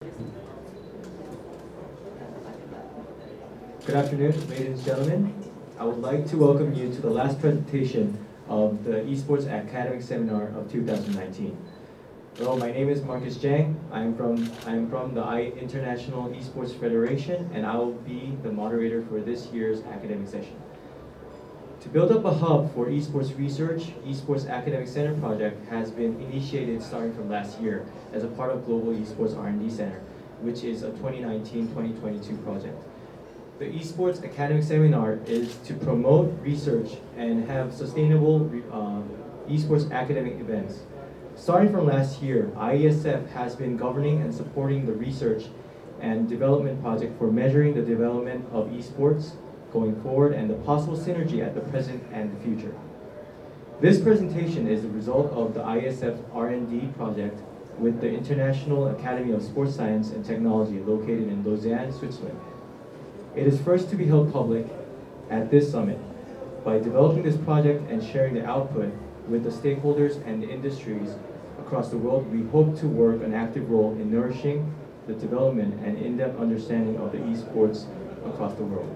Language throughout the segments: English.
Good afternoon, ladies and gentlemen. I would like to welcome you to the last presentation of the Esports Academic Seminar of 2019. Hello, my name is Marcus Jang. I am from the International Esports Federation, and I will be the moderator for this year's academic session. To build up a hub for esports research, Esports Academic Center project has been initiated starting from last year as a part of Global Esports R&D Center, which is a 2019-2022 project. The Esports Academic Seminar is to promote research and have sustainable esports academic events. Starting from last year, IESF has been governing and supporting the research and development project for measuring the development of esports going forward and the possible synergy at the present and the future. This presentation is the result of the IESF R&D project with the International Academy of Sports Science and Technology located in Lausanne, Switzerland. It is first to be held public at this summit. By developing this project and sharing the output with the stakeholders and the industries across the world, we hope to work an active role in nourishing the development and in-depth understanding of the esports across the world.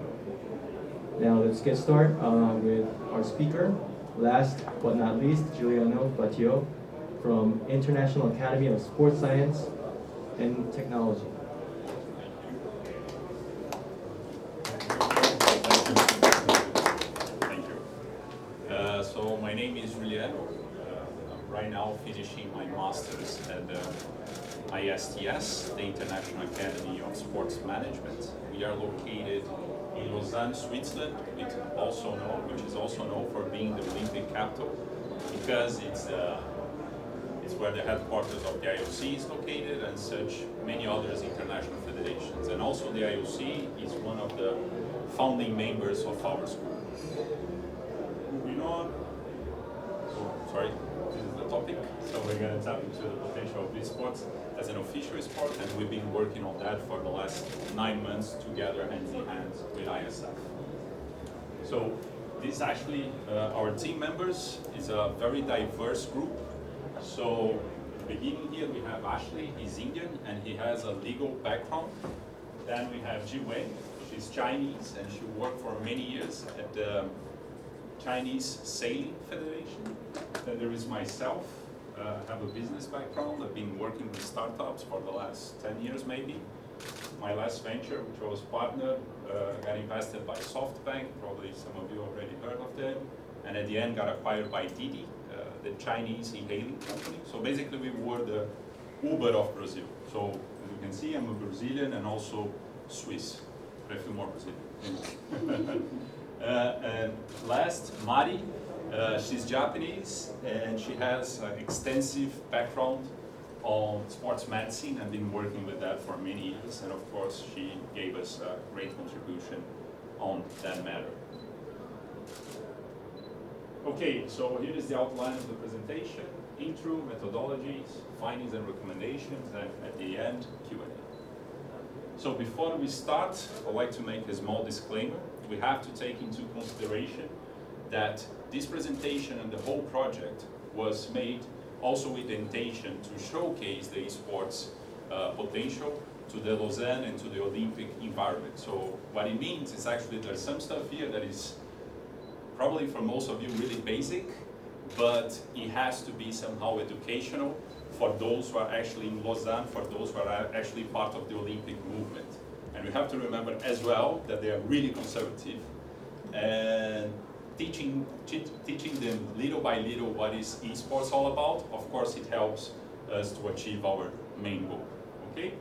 Now let's get started with our speaker. Last but not least, Juliano Fatio from International Academy of Sports Science and Technology. So my name is Juliano. I'm right now finishing my master's at the IESTS, the International Academy of Sports Management. We are located in Lausanne, Switzerland, which is also known for being the Olympic capital, because it's where the headquarters of the IOC is located and such many others international federations. And also the IOC is one of the founding members of our school. Moving on. Sorry, this is the topic. So we're going to tap into the potential of esports as an official sport, and we've been working on that for the last 9 months together hand in hand with ISF. So this actually, our team members is a very diverse group. So beginning here we have Ashley, he's Indian and he has a legal background. Then we have Ji Wen, she's Chinese and she worked for many years at the Chinese Sailing Federation. Then there is myself. I have a business background. I've been working with startups for the last 10 years maybe. My last venture, which was partner, got invested by SoftBank. Probably some of you already heard of them. And at the end got acquired by Didi, the Chinese e-hailing company. So basically we were the Uber of Brazil. So as you can see, I'm a Brazilian and also Swiss. But I feel more Brazilian. And last, Mari, she's Japanese and she has an extensive background on sports medicine and been working with that for many years. And of course, she gave us a great contribution on that matter. Okay, so here is the outline of the presentation. Intro, methodologies, findings and recommendations, and at the end, Q&A. So before we start, I'd like to make a small disclaimer. We have to take into consideration that this presentation and the whole project was made also with the intention to showcase the esports potential to the Lausanne and to the Olympic environment. So what it means is actually there's some stuff here that is probably for most of you really basic, but it has to be somehow educational for those who are actually in Lausanne, for those who are actually part of the Olympic movement. And we have to remember as well that they are really conservative and teaching them little by little what is esports all about. Of course, it helps us to achieve our main goal. Okay?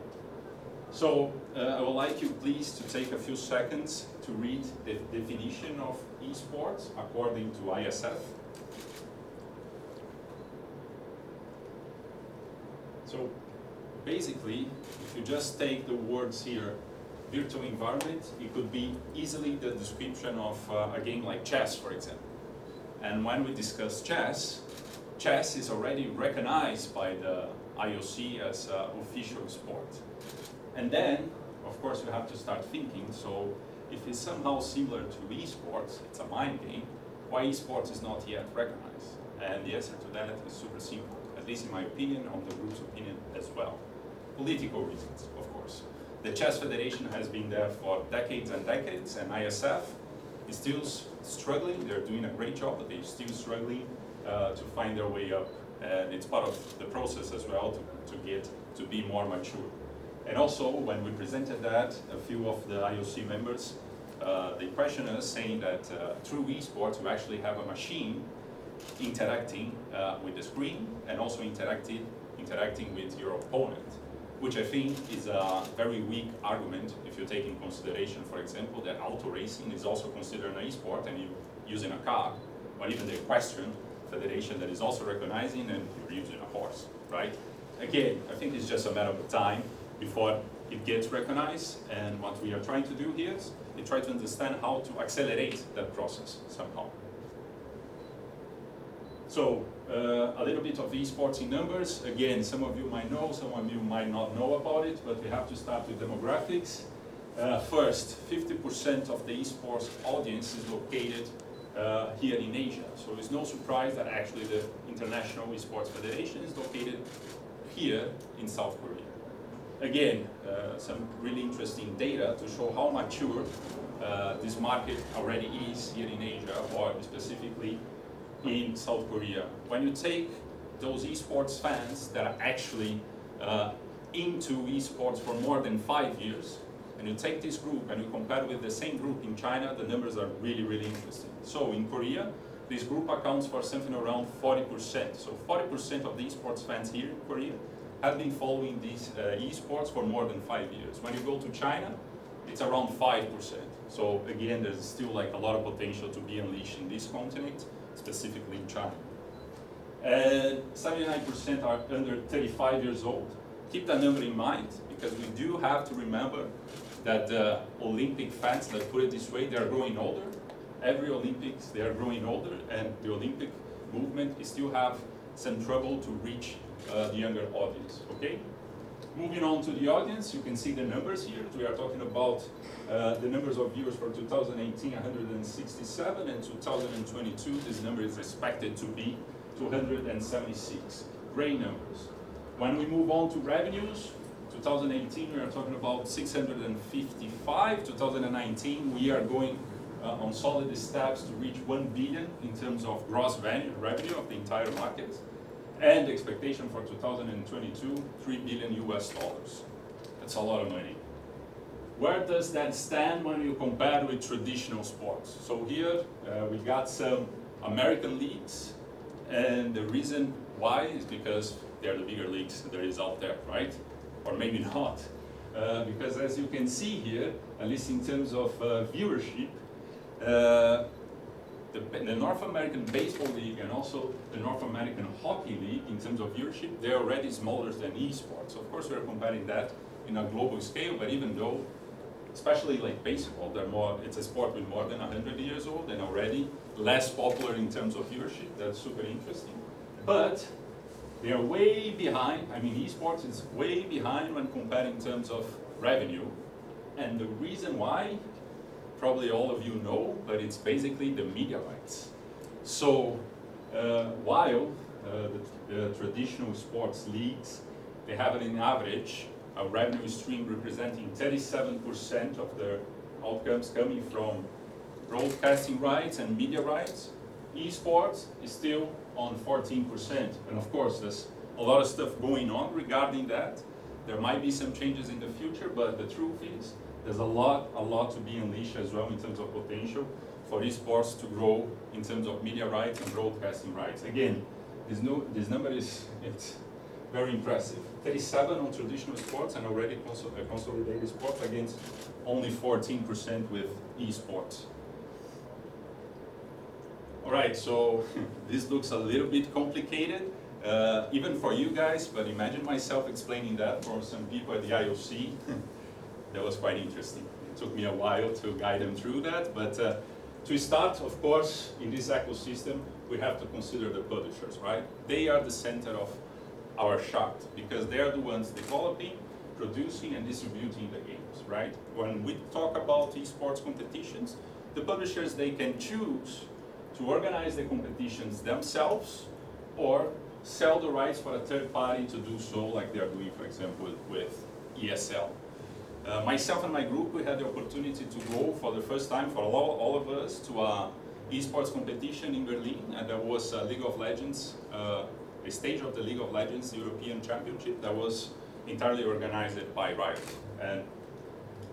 So I would like you please to take a few seconds to read the definition of esports according to ISF. So basically, if you just take the words here, virtual environment, it could be easily the description of a game like chess, for example. And when we discuss chess, chess is already recognized by the IOC as an official sport. And then, of course, you have to start thinking, so if it's somehow similar to esports, it's a mind game, why esports is not yet recognized? And the answer to that is super simple, at least in my opinion, on the group's opinion as well. political reasons, of course. The Chess Federation has been there for decades and decades, and IESF is still struggling. They're doing a great job, but they're still struggling to find their way up. And it's part of the process as well to get to be more mature. And also, when we presented that, a few of the IOC members, they questioned us, saying that through esports, you actually have a machine interacting with the screen and also interacting with your opponent, which I think is a very weak argument if you take in consideration, for example, that auto racing is also considered an esport and you're using a car, or even the equestrian federation that is also recognizing and you're using a horse, right? Again, I think it's just a matter of time before it gets recognized, and what we are trying to do here is we try to understand how to accelerate that process somehow. So, a little bit of esports in numbers. Again, some of you might know, some of you might not know about it, but we have to start with demographics. First, 50% of the esports audience is located here in Asia. So it's no surprise that actually the International Esports Federation is located here in South Korea. Again, some really interesting data to show how mature this market already is here in Asia, or specifically in South Korea. When you take those esports fans that are actually into esports for more than 5 years, and you take this group and you compare with the same group in China, the numbers are really, really interesting. So in Korea, this group accounts for something around 40%. So 40% of the esports fans here in Korea have been following these esports for more than 5 years. When you go to China, it's around 5%. So again, there's still like a lot of potential to be unleashed in this continent, specifically in China. And 79% are under 35 years old. Keep that number in mind, because we do have to remember that the Olympic fans, let's put it this way, they are growing older. Every Olympics, they are growing older, and the Olympic movement still have some trouble to reach the younger audience, okay? Moving on to the audience, you can see the numbers here. We are talking about the numbers of viewers for 2018, 167, and 2022, this number is expected to be 276. Great numbers. When we move on to revenues, 2018 we are talking about 655, 2019 we are going on solid steps to reach 1 billion in terms of gross revenue of the entire market. And the expectation for 2022, $3 billion US. That's a lot of money. Where does that stand when you compare with traditional sports? So here we got some American leagues, and the reason why is because they're the bigger leagues there is out there, right? Or maybe not. Because as you can see here, at least in terms of viewership, the North American Baseball League and also the North American Hockey League, in terms of viewership, they're already smaller than esports. Of course, we're comparing that in a global scale, but even though, especially like baseball, it's a sport with more than 100 years old and already less popular in terms of viewership. That's super interesting. But they are way behind. I mean, esports is way behind when compared in terms of revenue. And the reason why, probably all of you know, but it's basically the media rights. So while the traditional sports leagues, they have an average a revenue stream representing 37% of their outcomes coming from broadcasting rights and media rights, esports is still on 14%. And of course, there's a lot of stuff going on regarding that. There might be some changes in the future, but the truth is, there's a lot to be unleashed as well in terms of potential for esports to grow in terms of media rights and broadcasting rights. Again, this number it's very impressive. 37 on traditional sports and already consolidated sports against only 14% with esports. All right, so this looks a little bit complicated, even for you guys, but imagine myself explaining that for some people at the IOC. That was quite interesting. It took me a while to guide them through that, but to start, of course, in this ecosystem, we have to consider the publishers, right? They are the center of our chart because they are the ones developing, producing, and distributing the games, right? When we talk about esports competitions, the publishers, they can choose to organize the competitions themselves or sell the rights for a third party to do so, like they are doing, for example, with ESL. Myself and my group, we had the opportunity to go for the first time for all of us to a esports competition in Berlin, and there was a League of Legends, a stage of the League of Legends European Championship that was entirely organized by Riot, and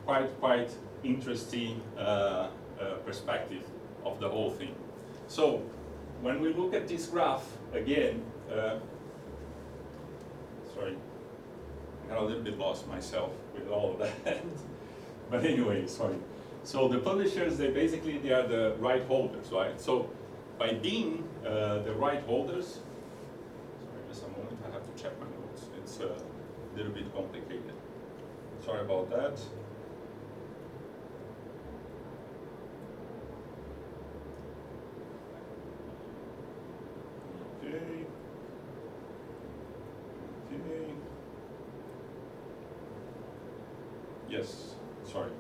quite interesting perspective of the whole thing. So when we look at this graph again, sorry, I got a little bit lost myself with all of that. But anyway, sorry. So the publishers, they are the right holders, right? So by being the right holders, sorry, just a moment, I have to check my notes. It's a little bit complicated. Sorry about that. Okay. Yes, sorry.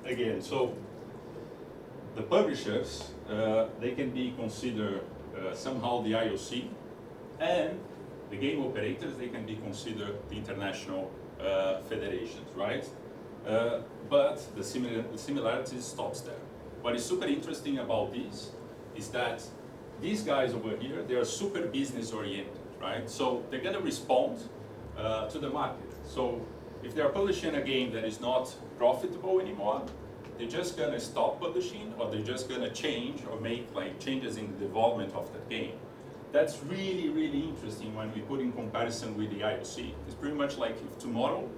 Again, so the publishers, they can be considered somehow the IOC, and the game operators, they can be considered the international federations, right? But the similarity stops there. What is super interesting about this is that these guys over here, they are super business oriented, right? So they're gonna respond to the market. So if they're publishing a game that is not profitable anymore, they're just gonna stop publishing, or they're just gonna change or make like changes in the development of the game. That's really, really interesting when we put in comparison with the IOC. It's pretty much like if tomorrow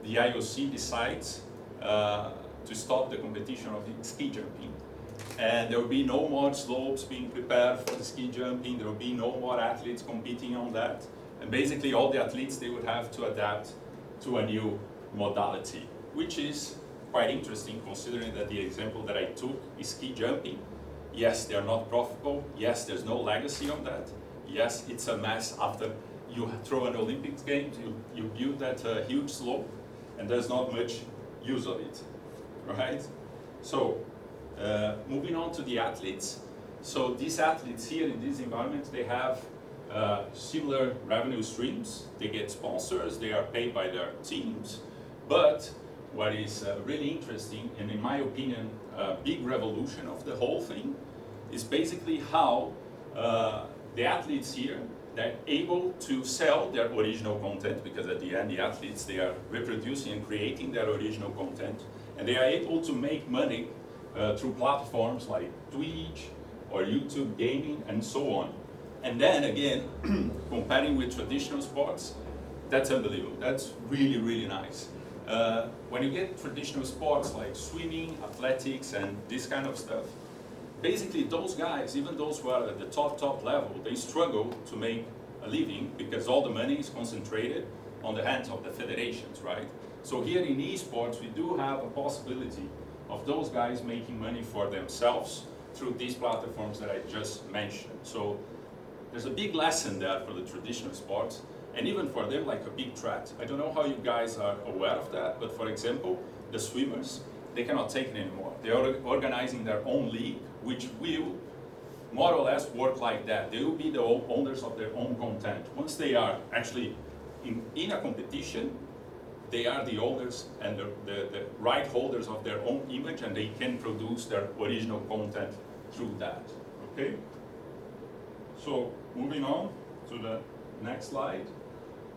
the IOC decides to stop the competition of ski jumping, and there will be no more slopes being prepared for the ski jumping, there will be no more athletes competing on that, and basically all the athletes, they would have to adapt to a new modality, which is quite interesting considering that the example that I took is ski jumping. Yes, they're not profitable. Yes, there's no legacy on that. Yes, it's a mess after you throw an Olympics Games, you build that huge slope, and there's not much use of it, right? So, moving on to the athletes. So these athletes here in this environment, they have similar revenue streams. They get sponsors, they are paid by their teams. But what is really interesting, and in my opinion, a big revolution of the whole thing, is basically how the athletes here, they're able to sell their original content, because at the end, the athletes, they are reproducing and creating their original content, and they are able to make money through platforms like Twitch or YouTube gaming and so on. And then again, comparing with traditional sports, that's unbelievable. That's really, really nice. When you get traditional sports like swimming, athletics, and this kind of stuff, basically those guys, even those who are at the top level, they struggle to make a living because all the money is concentrated on the hands of the federations, right? So here in esports, we do have a possibility of those guys making money for themselves through these platforms that I just mentioned. So there's a big lesson there for the traditional sports, and even for them, like a big threat. I don't know how you guys are aware of that, but for example, the swimmers, they cannot take it anymore. They are organizing their own league, which will more or less work like that. They will be the owners of their own content. Once they are actually in a competition, they are the owners and the right holders of their own image, and they can produce their original content through that, okay? So moving on to the next slide.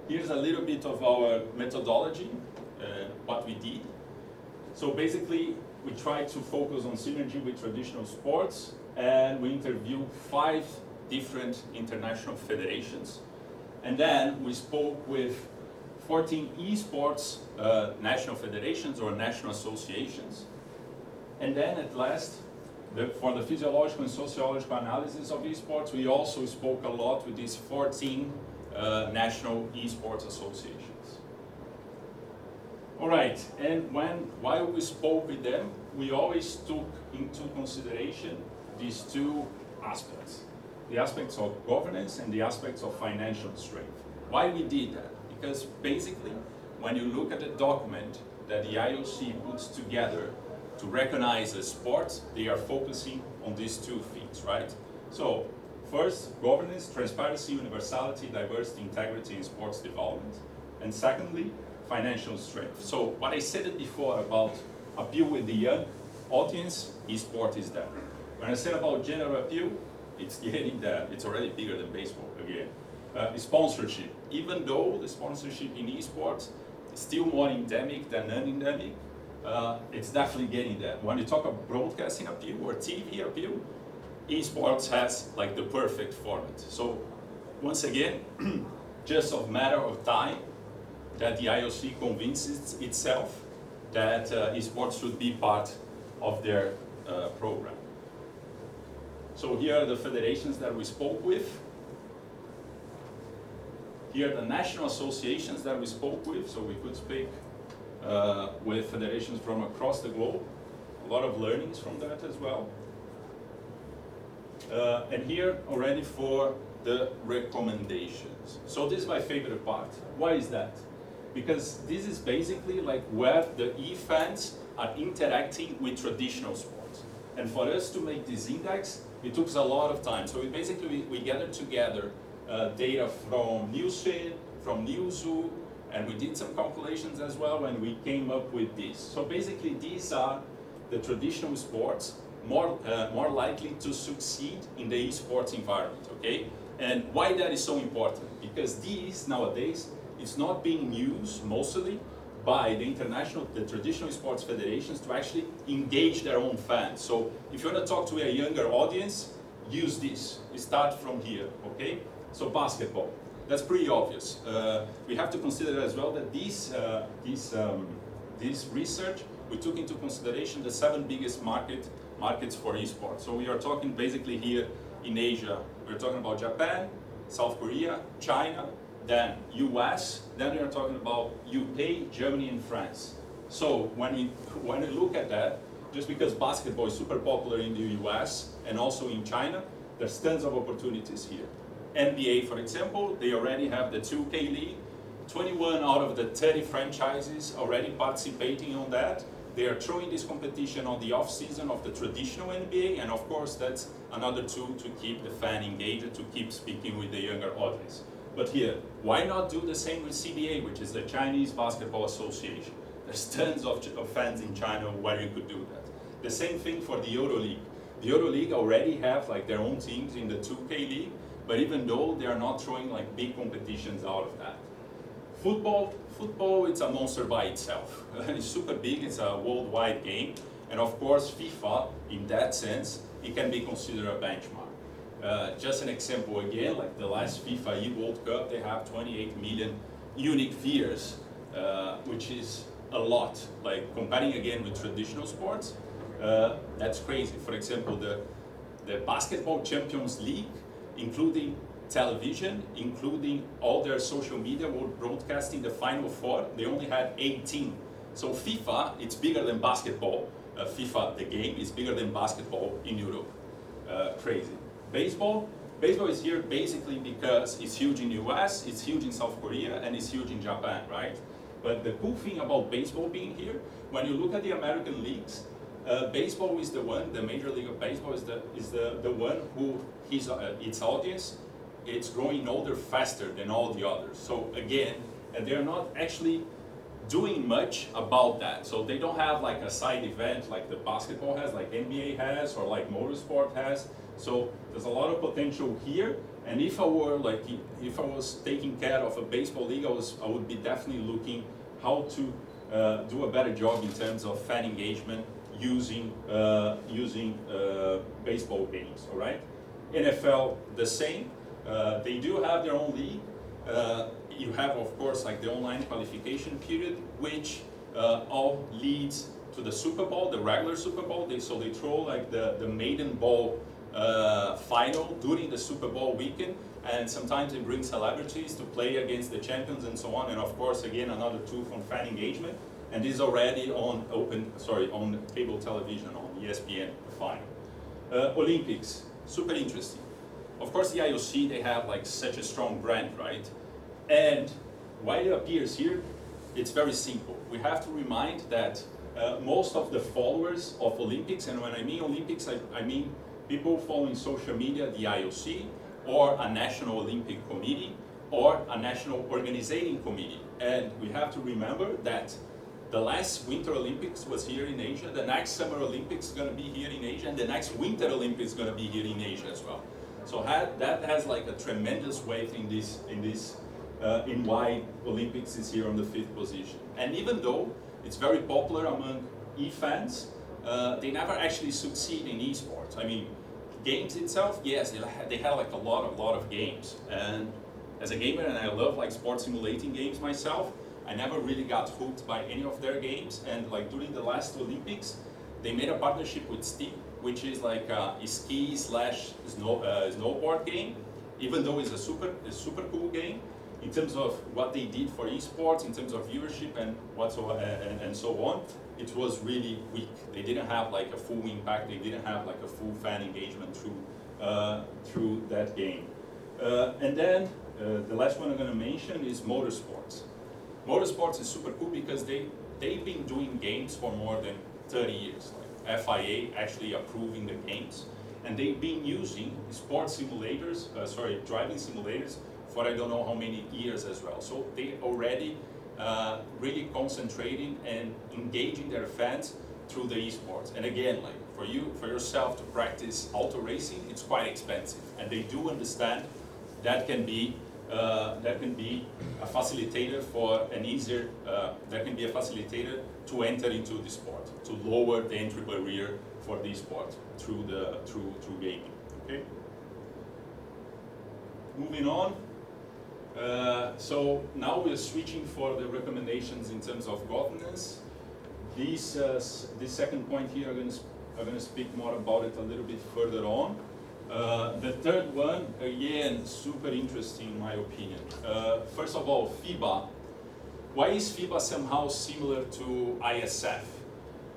Here's a little bit of our methodology, what we did. So basically, we tried to focus on synergy with traditional sports, and we interviewed 5 different international federations. And then we spoke with 14 esports national federations or national associations. And then at last, for the physiological and sociological analysis of esports, we also spoke a lot with these 14 national esports associations. All right, and while we spoke with them, we always took into consideration these 2 aspects. The aspects of governance and the aspects of financial strength. Why we did that? Because basically, when you look at the document that the IOC puts together to recognize a sport, they are focusing on these 2 things, right? So, First, governance, transparency, universality, diversity, integrity in sports development. And secondly, financial strength. So what I said it before about appeal with the young audience, esports is that. When I said about general appeal, it's getting there. It's already bigger than baseball again. Sponsorship, even though the sponsorship in esports is still more endemic than non-endemic, it's definitely getting there. When you talk about broadcasting appeal or TV appeal, esports has like the perfect format. So once again, just a matter of time that the IOC convinces itself that esports should be part of their program. So here are the federations that we spoke with. Here are the national associations that we spoke with, so we could speak with federations from across the globe. A lot of learnings from that as well. And here already for the recommendations. So this is my favorite part. Why is that? Because this is basically like where the e-fans are interacting with traditional sports. And for us to make this index, it took us a lot of time. So we gathered together data from Newsfeed, from Newzoo, and we did some calculations as well, and we came up with this. So basically, these are the traditional sports more likely to succeed in the esports environment, okay? And why that is so important? Because these, nowadays, it's not being used mostly by the traditional sports federations to actually engage their own fans. So if you want to talk to a younger audience, use this. Start from here, okay? So basketball, that's pretty obvious. We have to consider as well that this research, we took into consideration the 7 biggest markets for esports. So we are talking basically here in Asia, we're talking about Japan, South Korea, China, then US, then we are talking about UK, Germany, and France. So when you look at that, just because basketball is super popular in the US and also in China, there's tons of opportunities here. NBA, for example, they already have the 2K League. 21 out of the 30 franchises already participating on that. They are throwing this competition on the off-season of the traditional NBA, and of course that's another tool to keep the fan engaged, to keep speaking with the younger audience. But here, why not do the same with CBA, which is the Chinese Basketball Association? There's tons of fans in China where you could do that. The same thing for the EuroLeague. The EuroLeague already have like their own teams in the 2K League, but even though they are not throwing like big competitions out of that. Football, it's a monster by itself. It's super big, it's a worldwide game, and of course FIFA, in that sense, it can be considered a benchmark. Just an example again, like the last FIFA World Cup, they have 28 million unique viewers, which is a lot. Like comparing again with traditional sports, that's crazy. For example, the Basketball Champions League, including television, including all their social media, were broadcasting the Final Four. They only had 18. So FIFA, it's bigger than basketball. FIFA, the game, is bigger than basketball in Europe. Crazy. Baseball is here basically because it's huge in US, it's huge in South Korea, and it's huge in Japan, right? But the cool thing about baseball being here, when you look at the American leagues, baseball is the one, the Major League of Baseball is the one who its audience, it's growing older faster than all the others. So again, and they're not actually doing much about that. So they don't have like a side event like the basketball has, like NBA has, or like motorsport has. So there's a lot of potential here. And if I was taking care of a baseball league, I would be definitely looking how to do a better job in terms of fan engagement using baseball games. All right. NFL the same. They do have their own league. You have, of course, like the online qualification period, which all leads to the Super Bowl, the regular Super Bowl. So they throw like the maiden ball final during the Super Bowl weekend, and sometimes they bring celebrities to play against the champions and so on. And of course, again, another tool for fan engagement. And this is already on on cable television, on ESPN, the final. Olympics, super interesting. Of course, the IOC, they have like such a strong brand, right? And why it appears here, it's very simple. We have to remind that most of the followers of Olympics, and when I mean Olympics, I mean people following social media, the IOC, or a National Olympic Committee, or a National Organizing Committee. And we have to remember that the last Winter Olympics was here in Asia, the next Summer Olympics is going to be here in Asia, and the next Winter Olympics is going to be here in Asia as well. So that has like a tremendous weight in why Olympics is here on the 5th position. And even though it's very popular among e-fans, they never actually succeed in esports. I mean, games itself, yes, they had like a lot of games. And as a gamer, and I love like sports simulating games myself, I never really got hooked by any of their games. And like during the last Olympics, they made a partnership with Steam, which is like a ski / snowboard game, even though it's a super cool game in terms of what they did for esports, in terms of viewership and and so on. It was really weak. They didn't have like a full impact. They didn't have like a full fan engagement through that game. And then the last one I'm going to mention is motorsports. Motorsports is super cool because they've been doing games for more than 30 years. Like FIA actually approving the games, and they've been using driving simulators for I don't know how many years as well. So they already really concentrating and engaging their fans through the esports. And again, like for yourself to practice auto racing, it's quite expensive, and they do understand that can be a facilitator for an easier. That can be a facilitator to enter into the sport, to lower the entry barrier for the sport through gaming. Okay. Moving on. So now we are switching for the recommendations in terms of governance. This second point here, I'm going to speak more about it a little bit further on. The third one, again, super interesting in my opinion. First of all, FIBA. Why is FIBA somehow similar to IESF?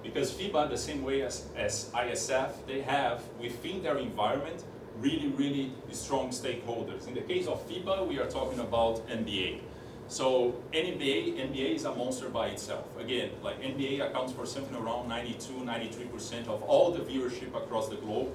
Because FIBA, the same way as IESF, they have within their environment really strong stakeholders. In the case of FIBA, we are talking about NBA. So NBA is a monster by itself. Again, like NBA accounts for something around 92-93% of all the viewership across the globe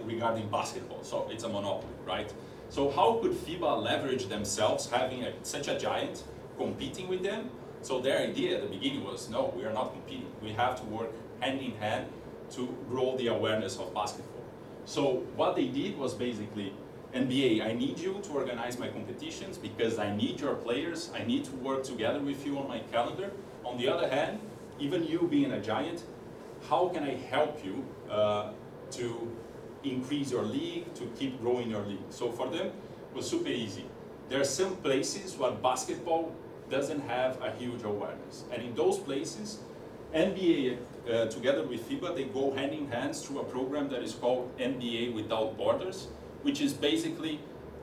regarding basketball. So it's a monopoly, right? So how could FIBA leverage themselves having such a giant competing with them? So their idea at the beginning was, no, we are not competing. We have to work hand in hand to grow the awareness of basketball. So what they did was basically, NBA, I need you to organize my competitions because I need your players. I need to work together with you on my calendar. On the other hand, even you being a giant, how can I help you to increase your league, to keep growing your league? So for them, it was super easy. There are some places where basketball doesn't have a huge awareness. And in those places, NBA, together with FIBA, they go hand in hand through a program that is called NBA Without Borders, which is basically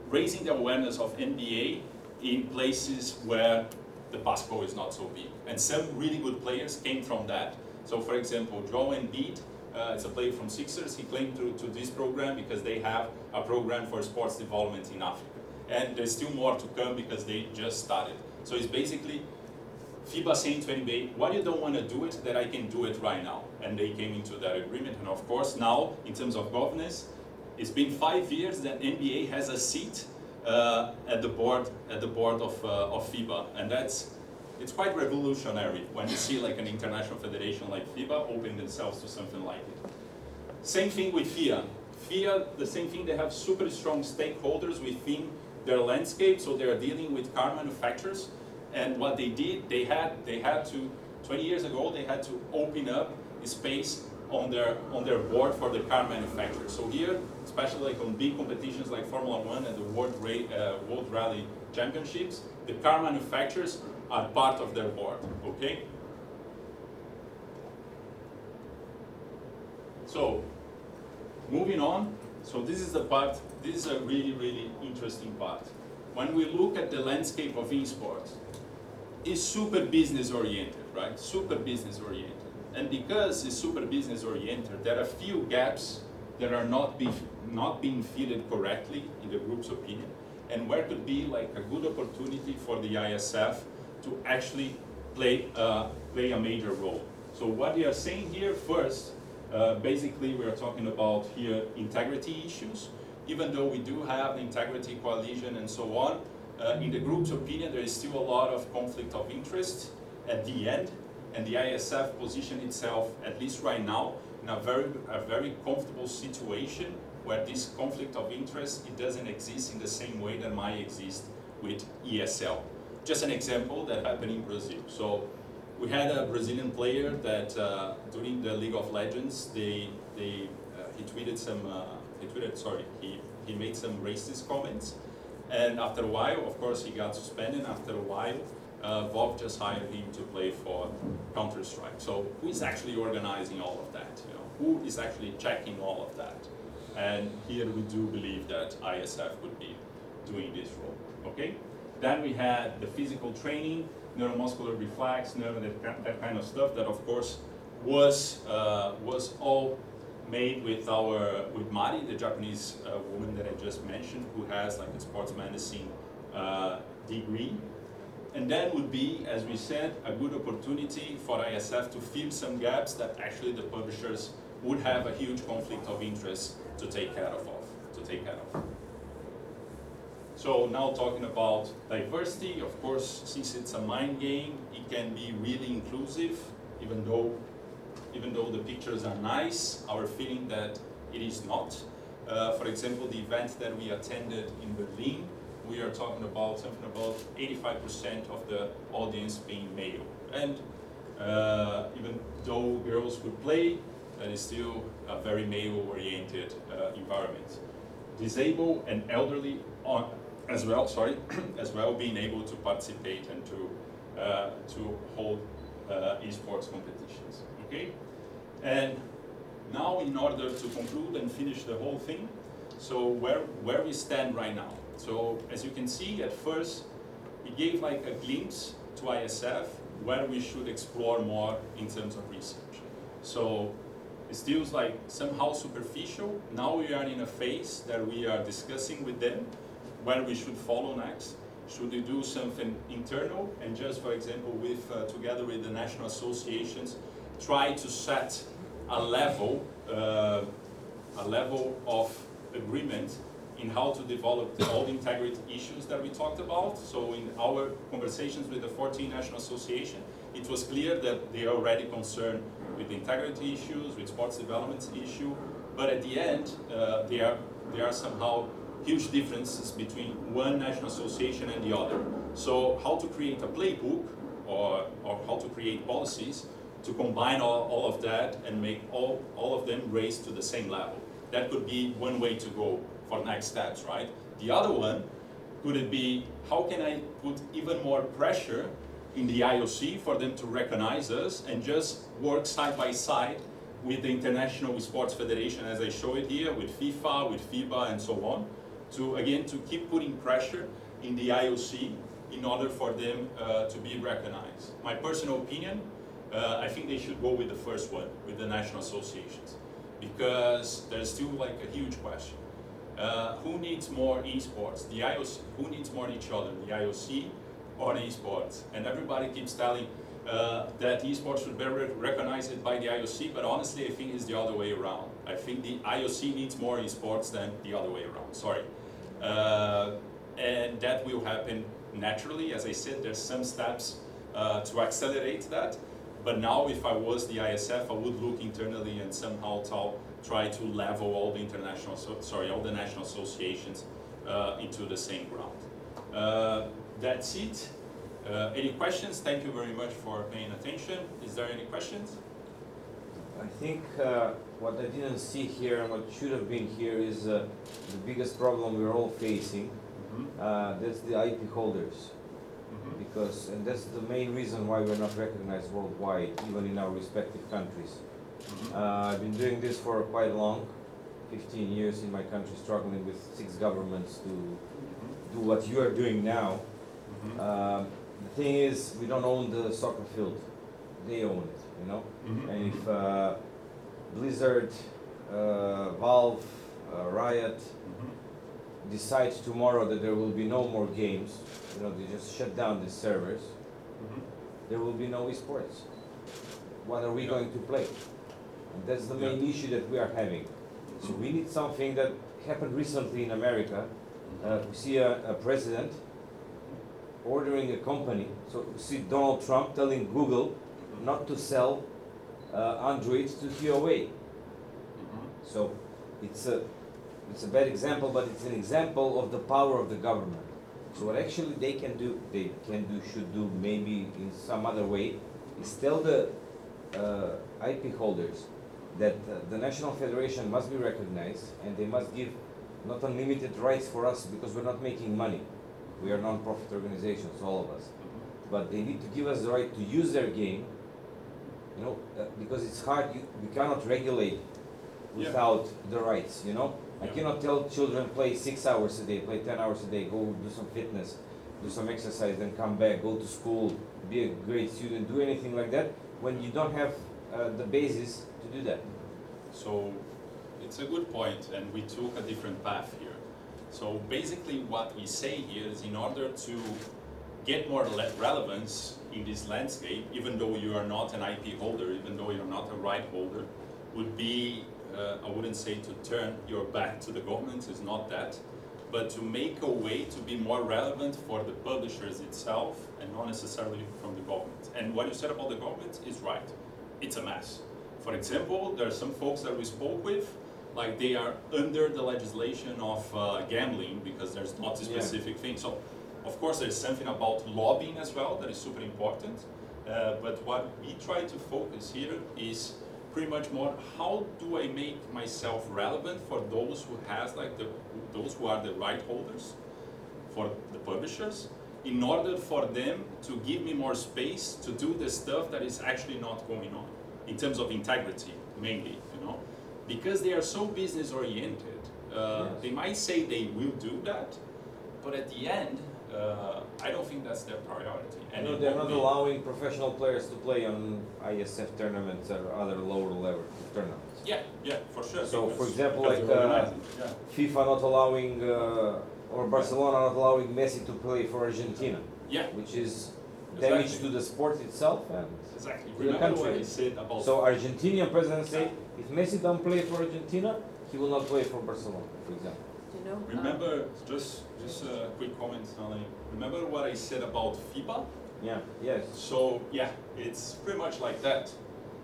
raising the awareness of NBA in places where the basketball is not so big. And some really good players came from that. So for example, Joel Embiid, it's a player from Sixers, he came to this program because they have a program for sports development in Africa. And there's still more to come because they just started. So it's basically FIBA saying to NBA, why you don't want to do it, that I can do it right now. And they came into that agreement. And of course now, in terms of governance, it's been 5 years that NBA has a seat at the board of FIBA. And it's quite revolutionary when you see like an international federation like FIBA open themselves to something like it. Same thing with FIA. FIA, the same thing, they have super strong stakeholders within their landscape, so they're dealing with car manufacturers. And what they did, they had to, 20 years ago, they had to open up space on their board for the car manufacturers. So here, especially like on big competitions like Formula 1 and the World Rally Championships, the car manufacturers are part of their board, okay? So, moving on, so this is the part, this is a really interesting part. When we look at the landscape of esports, it's super business oriented, right? Super business oriented. And because it's super business oriented, there are a few gaps that are not being filled correctly in the group's opinion, and where could be like a good opportunity for the IESF to actually play a major role. So what we are saying here first, basically we are talking about here integrity issues. even though we do have the integrity coalition and so on, in the group's opinion, there is still a lot of conflict of interest at the end, and the IESF position itself, at least right now, in a very comfortable situation where this conflict of interest, it doesn't exist in the same way that might exist with ESL. Just an example that happened in Brazil. So we had a Brazilian player that during the League of Legends, he made some racist comments, and after a while, of course, he got suspended. After a while, Valve just hired him to play for Counter-Strike. So who is actually organizing all of that? You know, who is actually checking all of that? And here we do believe that IESF would be doing this role. Okay. Then we had the physical training, neuromuscular reflex, that kind of stuff that of course was all made with Mari, the Japanese woman that I just mentioned, who has like a sports medicine degree. And that would be, as we said, a good opportunity for IESF to fill some gaps that actually the publishers would have a huge conflict of interest to take care of. So now talking about diversity, of course, since it's a mind game, it can be really inclusive, even though the pictures are nice, our feeling that it is not. For example, the event that we attended in Berlin, we are talking about something about 85% of the audience being male. And even though girls would play, that is still a very male-oriented environment. Disabled and elderly as well being able to participate and to hold esports competitions. Okay, and now in order to conclude and finish the whole thing, so where we stand right now. So as you can see, at first we gave like a glimpse to IESF where we should explore more in terms of research. So it still like somehow superficial. Now we are in a phase that we are discussing with them where we should follow next. Should we do something internal and just, for example, with together with the national associations, try to set a level of agreement in how to develop all the integrity issues that we talked about. So in our conversations with the 14 national associations, it was clear that they are already concerned with the integrity issues, with sports development issue, but at the end, there are somehow huge differences between one national association and the other. So how to create a playbook or how to create policies to combine all of that and make all of them raise to the same level. That could be one way to go for next steps, right? The other one, could it be, how can I put even more pressure in the IOC for them to recognize us and just work side by side with the International Sports Federation, as I show it here, with FIFA, with FIBA, and so on, to keep putting pressure in the IOC in order for them to be recognized. My personal opinion, I think they should go with the first one, with the national associations, because there's still like a huge question. Who needs more esports? The IOC. Who needs more each other? The IOC or the esports? And everybody keeps telling that esports should be recognized by the IOC, but honestly, I think it's the other way around. I think the IOC needs more esports than the other way around. Sorry. And that will happen naturally. As I said, there's some steps to accelerate that. But now, if I was the IESF, I would look internally and somehow try to level all the all the national associations into the same ground. That's it. Any questions? Thank you very much for paying attention. Is there any questions? I think what I didn't see here and what should have been here is the biggest problem we're all facing. That's the IP holders. And that's the main reason why we're not recognized worldwide, even in our respective countries. I've been doing this for quite long, 15 years in my country, struggling with 6 governments to do what you are doing now. The thing is, we don't own the soccer field; they own it, you know. And if Blizzard, Valve, Riot decides tomorrow that there will be no more games, you know, they just shut down the servers, there will be no esports. What are we going to play? And that's the main issue that we are having. So we need something that happened recently in America. We see a president ordering a company. So we see Donald Trump telling Google not to sell Androids to Huawei. So it's a bad example, but it's an example of the power of the government. So what actually they can do, should do, maybe in some other way, is tell the IP holders that the National Federation must be recognized and they must give not unlimited rights for us because we're not making money. We are non-profit organizations, all of us. But they need to give us the right to use their game, you know, because it's hard, we cannot regulate without the rights, you know. I cannot tell children play 6 hours a day, play 10 hours a day, go do some fitness, do some exercise, then come back, go to school, be a great student, do anything like that, when you don't have the basis to do that. So it's a good point, and we took a different path here. So basically what we say here is, in order to get more relevance in this landscape, even though you are not an IP holder, even though you're not a right holder, would be, I wouldn't say to turn your back to the government, it's not that, but to make a way to be more relevant for the publishers itself and not necessarily from the government. And what you said about the government is right. It's a mess. For example, there are some folks that we spoke with, like they are under the legislation of gambling because there's not a specific thing. So, of course, there's something about lobbying as well that is super important. But what we try to focus here is pretty much more, how do I make myself relevant for those who has those who are the right holders, for the publishers, in order for them to give me more space to do the stuff that is actually not going on, in terms of integrity, mainly, you know, because they are so business oriented. They might say they will do that, but at the end, I don't think that's their priority. And they're not allowing professional players to play on IESF tournaments or other lower level tournaments. Yeah, for sure. So, because, for example, because like we're organizing, FIFA not allowing, or Barcelona not allowing Messi to play for Argentina, which is damage to the sport itself and exactly. to the Remember what country. I said about. So Argentinian president say, if Messi don't play for Argentina, he will not play for Barcelona, for example. You know, Remember, just a quick comment, Nalini. Remember what I said about FIBA? Yes. So it's pretty much like that.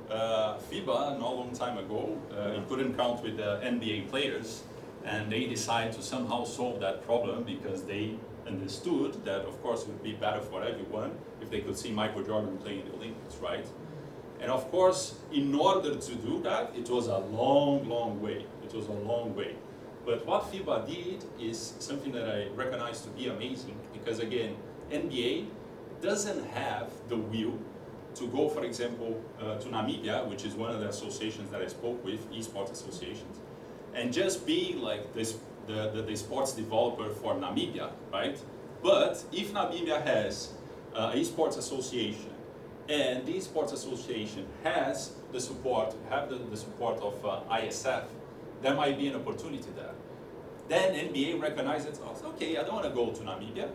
FIBA, not a long time ago, it couldn't count with the NBA players, and they decided to somehow solve that problem because they understood that, of course, it would be better for everyone if they could see Michael Jordan playing in the Olympics, right? And of course, in order to do that, it was a long way. It was a long way. But what FIBA did is something that I recognize to be amazing, because again, NBA doesn't have the will to go, for example, to Namibia, which is one of the associations that I spoke with, Esports associations, and just be like this, the sports developer for Namibia, right? But if Namibia has an esports association, and the esports association has the support, the support of IESF, there might be an opportunity there. Then NBA recognizes, okay, I don't want to go to Namibia,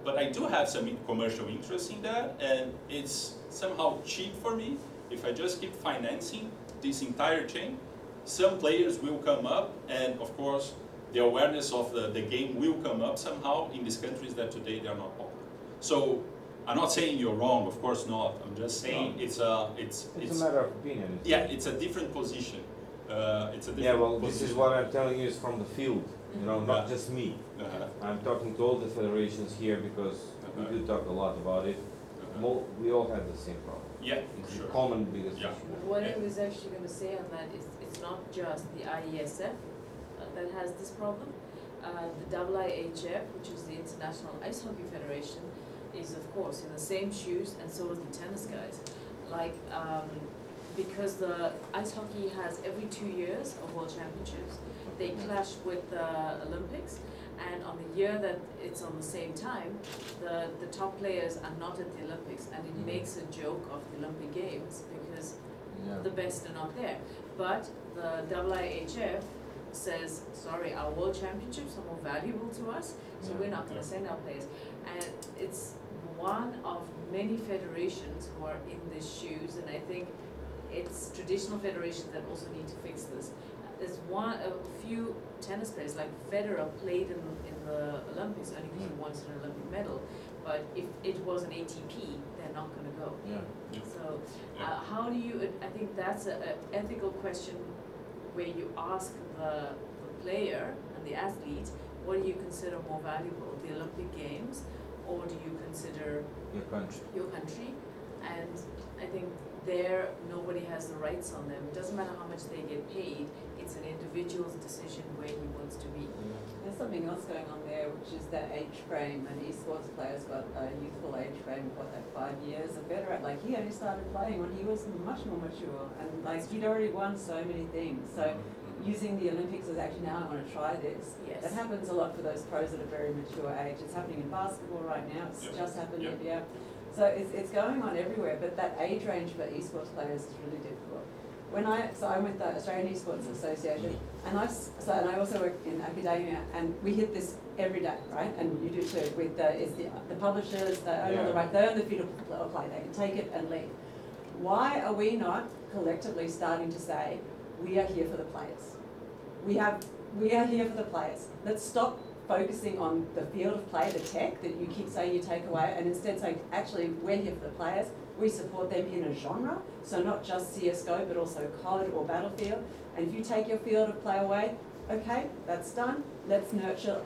but I do have some commercial interest in that, and it's somehow cheap for me. If I just keep financing this entire chain, some players will come up, and of course, the awareness of the game will come up somehow in these countries that today they are not popular. So I'm not saying you're wrong, of course not. I'm just saying it's a matter of opinion. It's a different position. It's a different well, position. this is what I'm telling you is from the field, you know, not just me. I'm talking to all the federations here because we do talk a lot about it. We all have the same problem. It's sure. a common biggest issue. what I was actually going to say on that is it's not just the IESF that has this problem. The IIHF, which is the International Ice Hockey Federation, is of course in the same shoes, and so is the tennis guys. Like, because the ice hockey has every 2 years a world championships, they clash with the Olympics, and on the year that it's on the same time, the top players are not at the Olympics, and it makes a joke of the Olympic Games because the best are not there. But the IIHF says, sorry, our world championships are more valuable to us, so we're not going to send our players. And it's one of many federations who are in these shoes, and I think it's traditional federations that also need to fix this. There's a few tennis players, like Federer played in the Olympics only because he wanted an Olympic medal, but if it was an ATP, they're not gonna go. Yeah. So, how do you, I think that's an ethical question where you ask the player and the athlete, what do you consider more valuable, the Olympic Games, or do you consider Your country. And I think there, nobody has the rights on them. It doesn't matter how much they get paid, it's an individual's decision where he wants to be. There's something else going on there, which is the age frame. An esports player's got a youthful age frame of 5 years. A veteran, like he only started playing when he was much more mature, and like he'd already won so many things. So using the Olympics as actually now I want to try this. Yes. That happens a lot for those pros at a very mature age. It's happening in basketball right now. It's just happened in NBA. So it's going on everywhere, but that age range for esports players is really difficult. I'm with the Australian Esports Association, and I also work in Academie, and we hit this every day, right? And you do too. With the publishers, they own all the right, they own the field of play. They can take it and leave. Why are we not collectively starting to say we are here for the players? We are here for the players. Let's stop focusing on the field of play, the tech that you keep saying you take away, and instead say, actually, we're here for the players. We support them in a genre, so not just CSGO, but also COD or Battlefield. And if you take your field of play away, okay, that's done. Let's nurture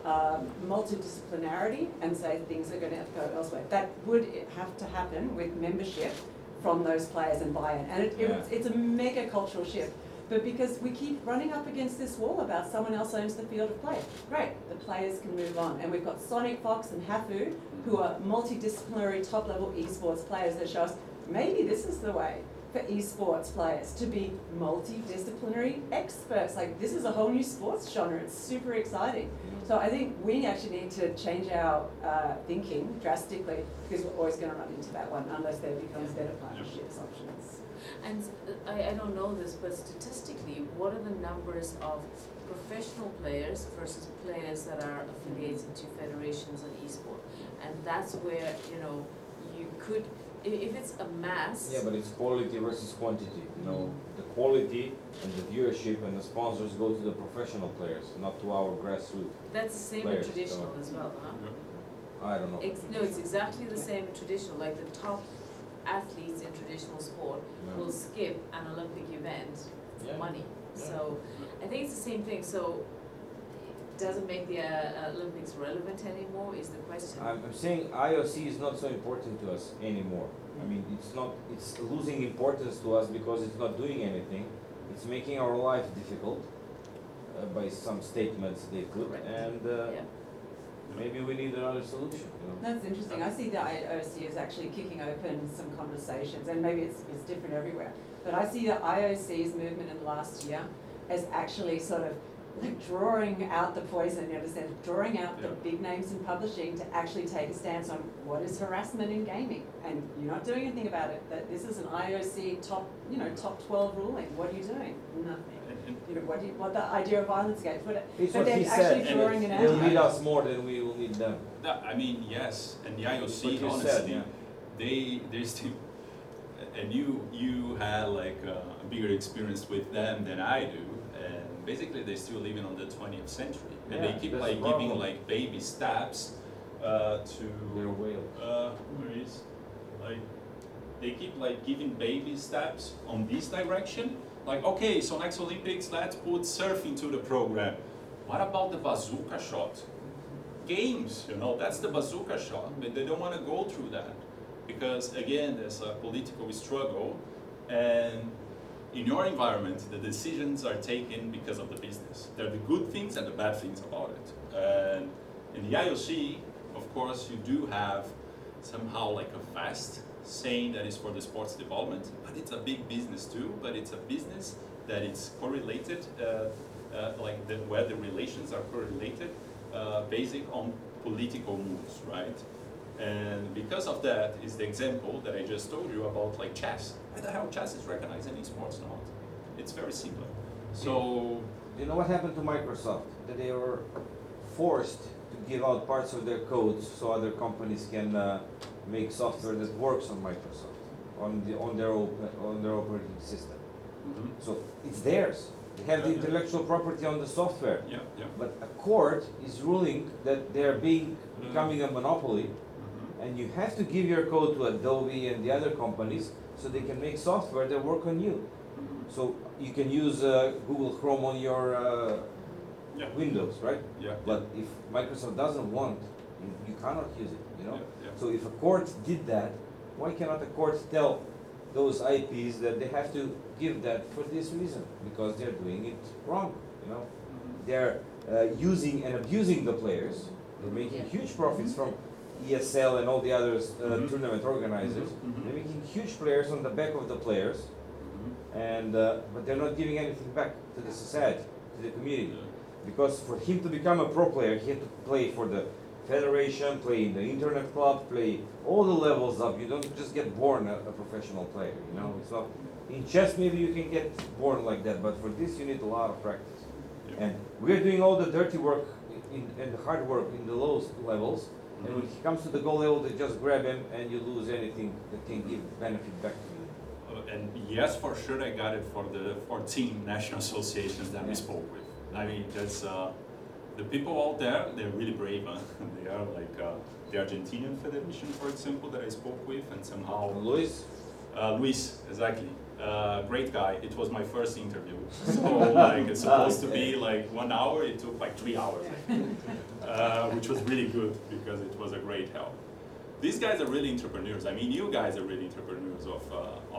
multidisciplinarity and say things are going to have to go elsewhere. That would have to happen with membership from those players and buy-in. And it's a mega cultural shift. But because we keep running up against this wall about someone else owns the field of play, great, the players can move on. And we've got Sonic Fox and Hafu, who are multidisciplinary top-level esports players that show us maybe this is the way for esports players to be multidisciplinary experts. Like, this is a whole new sports genre. It's super exciting. So I think we actually need to change our thinking drastically, because we're always going to run into that one unless there becomes better partnerships options. And I don't know this, but statistically, what are the numbers of professional players versus players that are affiliated to federations on esport? And that's where, you could, if it's a mass. Yeah, but it's quality versus quantity. The quality and the viewership and the sponsors go to the professional players, not to our grassroots. That's the same players, in traditional so as well, huh? I don't know. It's exactly the same in traditional. Like the top athletes in traditional sport will skip an Olympic event for money. So I think it's the same thing. So does it make the Olympics relevant anymore is the question. I'm saying IOC is not so important to us anymore. I mean, it's losing importance to us because it's not doing anything. It's making our life difficult by some statements they put. Correct. And maybe we need another solution. That's interesting. I see the IOC is actually kicking open some conversations, and maybe it's different everywhere. But I see the IOC's movement in the last year as actually sort of like drawing out the poison, you understand, drawing out the big names in publishing to actually take a stance on what is harassment in gaming. And you're not doing anything about it. That this is an IOC top 12 ruling. What are you doing? Nothing. What the idea of violence against? It's but what he they're said. actually drawing it They'll out. need us more than we will need them. I mean, yes, and the IOC, What you honestly, said, they still, and you had like a bigger experience with them than I do, and basically they're still living on the 20th century, and they keep that's like the problem. giving like baby steps to They're whales. where is like they keep like giving baby steps on this direction. Like, okay, so next Olympics, let's put surfing to the program. What about the bazooka shot? Games, that's the bazooka shot, but they don't want to go through that because, again, there's a political struggle, and in your environment, the decisions are taken because of the business. There are the good things and the bad things about it. And in the IOC, of course, you do have somehow like a fast saying that is for the sports development, but it's a big business too, but it's a business that it's correlated, where the relations are correlated, based on political moves, right? And because of that is the example that I just told you about like chess. Why the hell chess is recognized and esports not? It's very similar. So, You know what happened to Microsoft? That they were forced to give out parts of their codes so other companies can make software that works on Microsoft. on their operating system. Mhm. So it's theirs. They have the intellectual property on the software. Yeah, yeah. But a court is ruling that they're becoming a monopoly, Mhm. and you have to give your code to Adobe and the other companies so they can make software that work on you. Mhm. So you can use Google Chrome on your Yeah. Windows, right? Yeah. But if Microsoft doesn't want, you cannot use it, you know? Yeah, yeah. So if a court did that, why cannot a court tell those IPs that they have to give that for this reason? Because they're doing it wrong, you know? Mhm. They're using and abusing the players. They're making Yeah. huge profits from ESL and all the other Mhm. tournament organizers. Mhm. They're making huge players on the back of the players, Mhm. and but they're not giving anything back to the society, to the community. Yeah. Because for him to become a pro player, he had to play for the federation, play in the internet club, play all the levels up. You don't just get born a professional player, you know? It's not, in chess maybe you can get born like that, but for this you need a lot of practice. Yeah. And we're doing all the dirty work and the hard work in the low levels, and when he comes to the goal level, they just grab him and you lose anything that can give benefit back to you. And yes, for sure, I got it for the 14 national associations that we Yeah. spoke with. I mean, that's the people out there. They're really brave. Huh? They are like the Argentinian Federation, for example, that I spoke with, and somehow Luis? Luis, exactly. Great guy. It was my first interview, so like it's supposed to be like 1 hour. It took like 3 hours, which was really good because it was a great help. These guys are really entrepreneurs. I mean, you guys are really entrepreneurs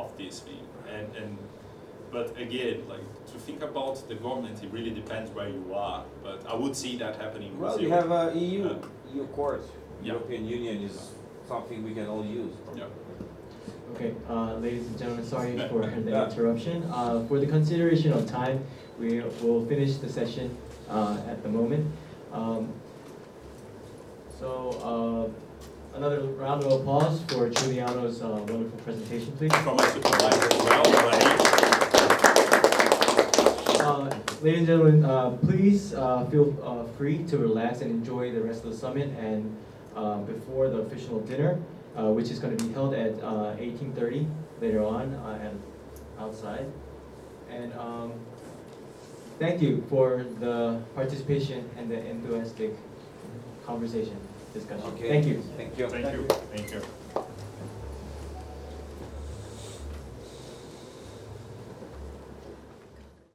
of this thing. But again, like to think about the government, it really depends where you are. But I would see that happening in Well, Brazil. you have EU, EU court. Yeah. European Union is something we can all use. Yeah. Okay, ladies and gentlemen, sorry for the Yeah. interruption. For the consideration of time, we will finish the session at the moment. Another round of applause for Juliano's wonderful presentation, please. From my supervisor as well. Ladies and gentlemen, please feel free to relax and enjoy the rest of the summit and before the official dinner, which is going to be held at 18:30 later on and outside. And thank you for the participation and the enthusiastic conversation discussion. Okay. Thank you. Thank you. Thank you. Thank you.